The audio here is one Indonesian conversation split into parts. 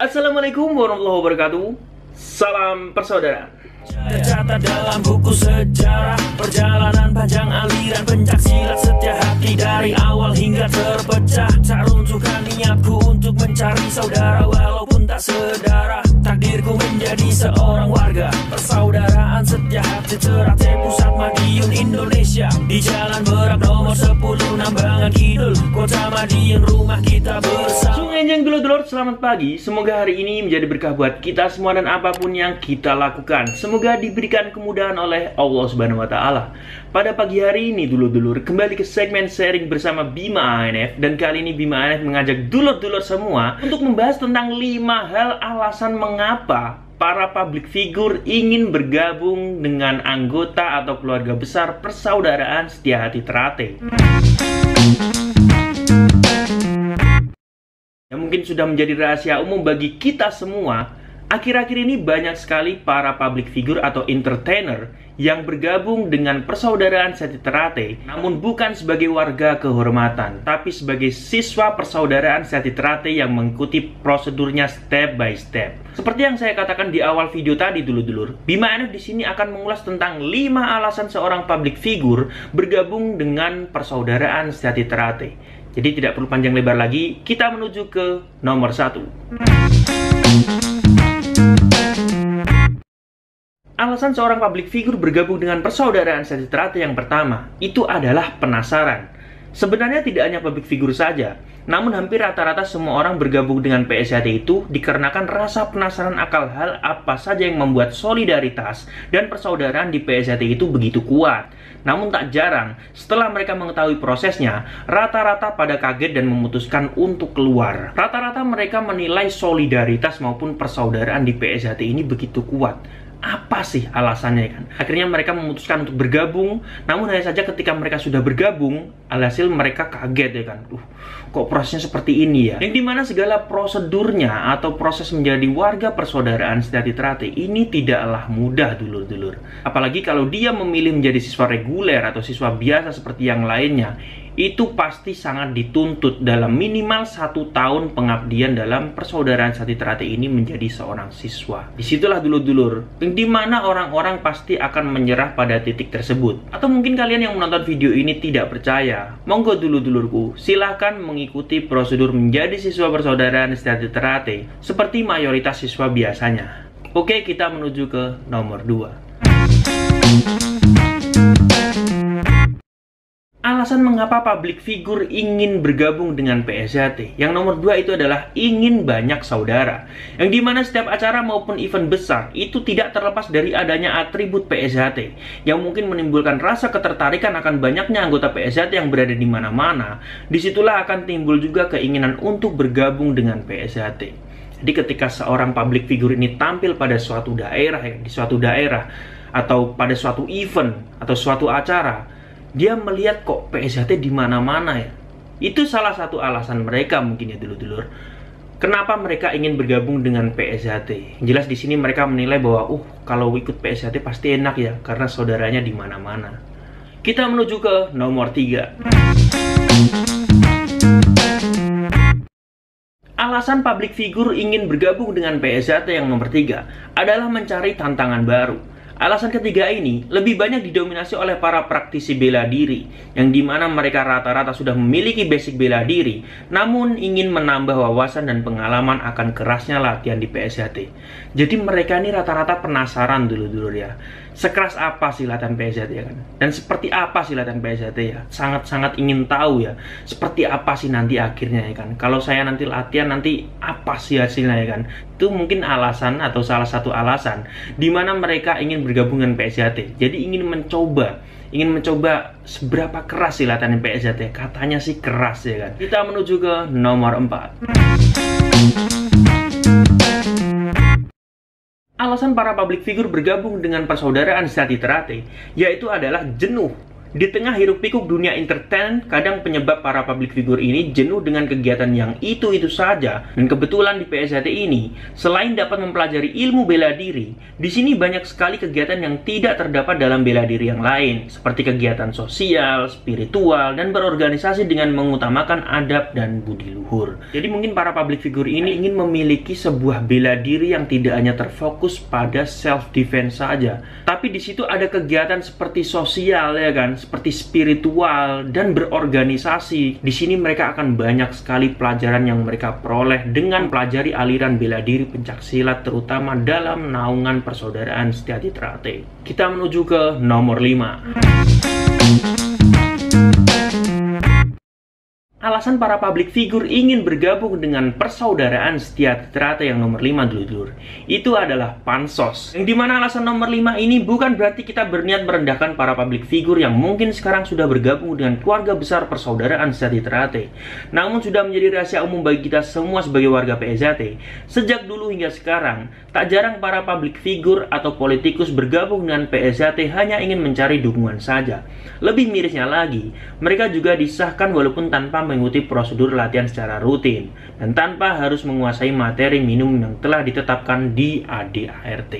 Assalamualaikum warahmatullahi wabarakatuh. Salam persaudaraan. Tercatat dalam buku sejarah perjalanan panjang aliran pencak silat setia hati dari awal hingga terpecah. Tak runtuhkan niatku untuk mencari saudara walaupun tak sedara. Takdirku menjadi seorang warga persaudaraan setia hati Ternate Pusat Madiun Indonesia. Di Jalan Merak nomor 10 Nambangan Kidul Kota Madiun rumah kita bersama. Sungai dulur-dulur, selamat pagi. Semoga hari ini menjadi berkah buat kita semua dan apapun yang kita lakukan. Semoga diberikan kemudahan oleh Allah Subhanahu wa Ta'ala. Pada pagi hari ini, dulur-dulur, kembali ke segmen sharing bersama Bima ANF. Dan kali ini Bima ANF mengajak dulur-dulur semua untuk membahas tentang 5 hal alasan mengapa para public figure ingin bergabung dengan anggota atau keluarga besar persaudaraan setia hati Ternate. Yang mungkin sudah menjadi rahasia umum bagi kita semua, akhir-akhir ini banyak sekali para public figure atau entertainer yang bergabung dengan persaudaraan setia Ternate, namun bukan sebagai warga kehormatan, tapi sebagai siswa persaudaraan setia Ternate yang mengikuti prosedurnya step by step. Seperti yang saya katakan di awal video tadi, dulur-dulur, Bima ANF di sini akan mengulas tentang 5 alasan seorang public figure bergabung dengan persaudaraan setia Ternate. Jadi tidak perlu panjang lebar lagi, kita menuju ke nomor 1. Alasan seorang public figure bergabung dengan persaudaraan setia Ternate yang pertama, itu adalah penasaran. Sebenarnya tidak hanya public figure saja, namun hampir rata-rata semua orang bergabung dengan PSHT itu dikarenakan rasa penasaran akan hal apa saja yang membuat solidaritas dan persaudaraan di PSHT itu begitu kuat. Namun tak jarang, setelah mereka mengetahui prosesnya, rata-rata pada kaget dan memutuskan untuk keluar. Rata-rata mereka menilai solidaritas maupun persaudaraan di PSHT ini begitu kuat. Apa sih alasannya kan? Akhirnya mereka memutuskan untuk bergabung. Namun hanya saja ketika mereka sudah bergabung, alhasil mereka kaget ya kan. Kok prosesnya seperti ini ya? Yang dimana segala prosedurnya atau proses menjadi warga persaudaraan setia Ternate ini tidaklah mudah, dulur-dulur. Apalagi kalau dia memilih menjadi siswa reguler atau siswa biasa seperti yang lainnya, itu pasti sangat dituntut dalam minimal 1 tahun pengabdian dalam persaudaraan setia Ternate ini menjadi seorang siswa. Disitulah dulur-dulur, di mana orang-orang pasti akan menyerah pada titik tersebut. Atau mungkin kalian yang menonton video ini tidak percaya, monggo dulur-dulurku, silahkan mengikuti prosedur menjadi siswa persaudaraan setia Ternate seperti mayoritas siswa biasanya. Oke, kita menuju ke nomor 2. Alasan mengapa public figure ingin bergabung dengan PSHT. Yang nomor 2 itu adalah ingin banyak saudara. Yang dimana setiap acara maupun event besar itu tidak terlepas dari adanya atribut PSHT yang mungkin menimbulkan rasa ketertarikan akan banyaknya anggota PSHT yang berada di mana-mana. Disitulah akan timbul juga keinginan untuk bergabung dengan PSHT. Jadi ketika seorang public figure ini tampil pada suatu daerah, di suatu daerah atau pada suatu event atau suatu acara, dia melihat kok PSHT di mana-mana ya. Itu salah satu alasan mereka mungkin ya, dulur-dulur. Kenapa mereka ingin bergabung dengan PSHT? Jelas di sini mereka menilai bahwa kalau ikut PSHT pasti enak ya karena saudaranya di mana-mana. Kita menuju ke nomor 3. Alasan public figure ingin bergabung dengan PSHT yang nomor 3 adalah mencari tantangan baru. Alasan ketiga ini lebih banyak didominasi oleh para praktisi bela diri, yang dimana mereka rata-rata sudah memiliki basic bela diri, namun ingin menambah wawasan dan pengalaman akan kerasnya latihan di PSHT. Jadi mereka ini rata-rata penasaran dulu ya, sekeras apa sih latihan PSHT ya kan? Dan seperti apa sih latihan PSHT ya? Sangat-sangat ingin tahu ya, seperti apa sih nanti akhirnya ya kan? Kalau saya nanti latihan nanti apa sih hasilnya ya kan? Itu mungkin alasan atau salah satu alasan dimana mereka ingin bergabung dengan PSHT. Jadi ingin mencoba seberapa keras sih latihan PSHT. Katanya sih keras ya kan. Kita menuju ke nomor 4. Alasan para public figure bergabung dengan persaudaraan setia Ternate yaitu adalah jenuh Di tengah hiruk-pikuk dunia entertain, kadang penyebab para public figure ini jenuh dengan kegiatan yang itu-itu saja. Dan kebetulan di PSHT ini, selain dapat mempelajari ilmu bela diri, di sini banyak sekali kegiatan yang tidak terdapat dalam bela diri yang lain, seperti kegiatan sosial, spiritual, dan berorganisasi dengan mengutamakan adab dan budi luhur. Jadi mungkin para public figure ini ingin memiliki sebuah bela diri yang tidak hanya terfokus pada self defense saja, tapi di situ ada kegiatan seperti sosial, ya kan, seperti spiritual dan berorganisasi. Di sini mereka akan banyak sekali pelajaran yang mereka peroleh dengan pelajari aliran bela diri pencaksilat, terutama dalam naungan persaudaraan Setyati Trate. Kita menuju ke nomor 5. Alasan para public figure ingin bergabung dengan persaudaraan Setyati Trate yang nomor 5 dulur-dulur, itu adalah pansos. Yang dimana alasan nomor 5 ini bukan berarti kita berniat merendahkan para public figure yang mungkin sekarang sudah bergabung dengan keluarga besar persaudaraan Setyati Trate. Namun sudah menjadi rahasia umum bagi kita semua sebagai warga PSHT. Sejak dulu hingga sekarang, tak jarang para public figure atau politikus bergabung dengan PSHT hanya ingin mencari dukungan saja. Lebih mirisnya lagi, mereka juga disahkan walaupun tanpa mengikuti prosedur latihan secara rutin dan tanpa harus menguasai materi minum yang telah ditetapkan di ADART.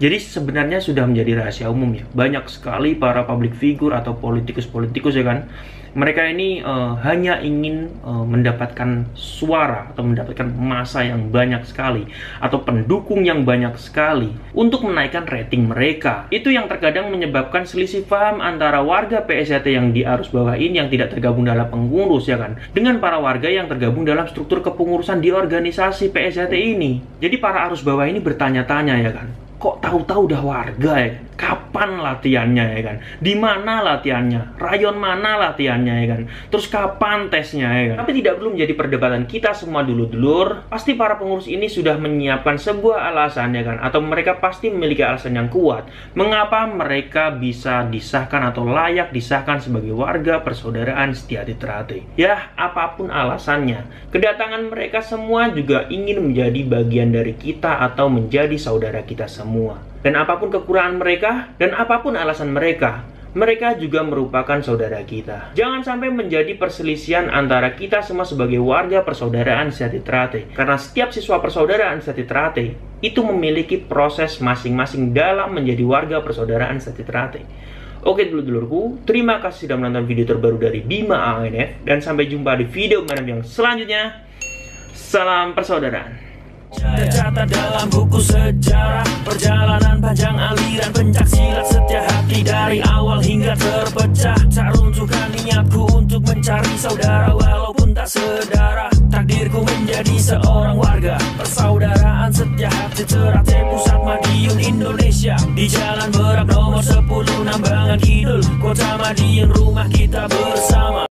Jadi sebenarnya sudah menjadi rahasia umum ya, banyak sekali para public figure atau politikus-politikus ya kan, mereka ini hanya ingin mendapatkan suara atau mendapatkan massa yang banyak sekali atau pendukung yang banyak sekali untuk menaikkan rating mereka. Itu yang terkadang menyebabkan selisih paham antara warga PSHT yang di arus bawah ini yang tidak tergabung dalam pengurus ya kan, dengan para warga yang tergabung dalam struktur kepengurusan di organisasi PSHT ini. Jadi para arus bawah ini bertanya-tanya ya kan, kok tahu-tahu udah warga ya kan? Kapan latihannya ya kan? Di mana latihannya? Rayon mana latihannya ya kan? Terus kapan tesnya ya kan? Tapi tidak perlu menjadi perdebatan kita semua dulur-dulur. Pasti para pengurus ini sudah menyiapkan sebuah alasan ya kan? Atau mereka pasti memiliki alasan yang kuat mengapa mereka bisa disahkan atau layak disahkan sebagai warga persaudaraan Setyati Trate. Ya, apapun alasannya, kedatangan mereka semua juga ingin menjadi bagian dari kita atau menjadi saudara kita semua. Dan apapun kekurangan mereka, dan apapun alasan mereka, mereka juga merupakan saudara kita. Jangan sampai menjadi perselisihan antara kita semua sebagai warga persaudaraan Setyati Trate. Karena setiap siswa persaudaraan Setyati Trate itu memiliki proses masing-masing dalam menjadi warga persaudaraan Setyati Trate. Oke dulur-dulurku, terima kasih sudah menonton video terbaru dari Bima AONF. Dan sampai jumpa di video yang selanjutnya. Salam persaudaraan. Tercatat dalam buku sejarah perjalanan panjang aliran pencaksilat setia hati dari awal hingga terpecah. Tak runtuhkan niatku untuk mencari saudara walaupun tak sedara. Takdirku menjadi seorang warga persaudaraan Setia Hati Trate Pusat Madiun Indonesia. Di Jalan Merak nomor 10 Nambangan Kidul, Kota Madiun, rumah kita bersama.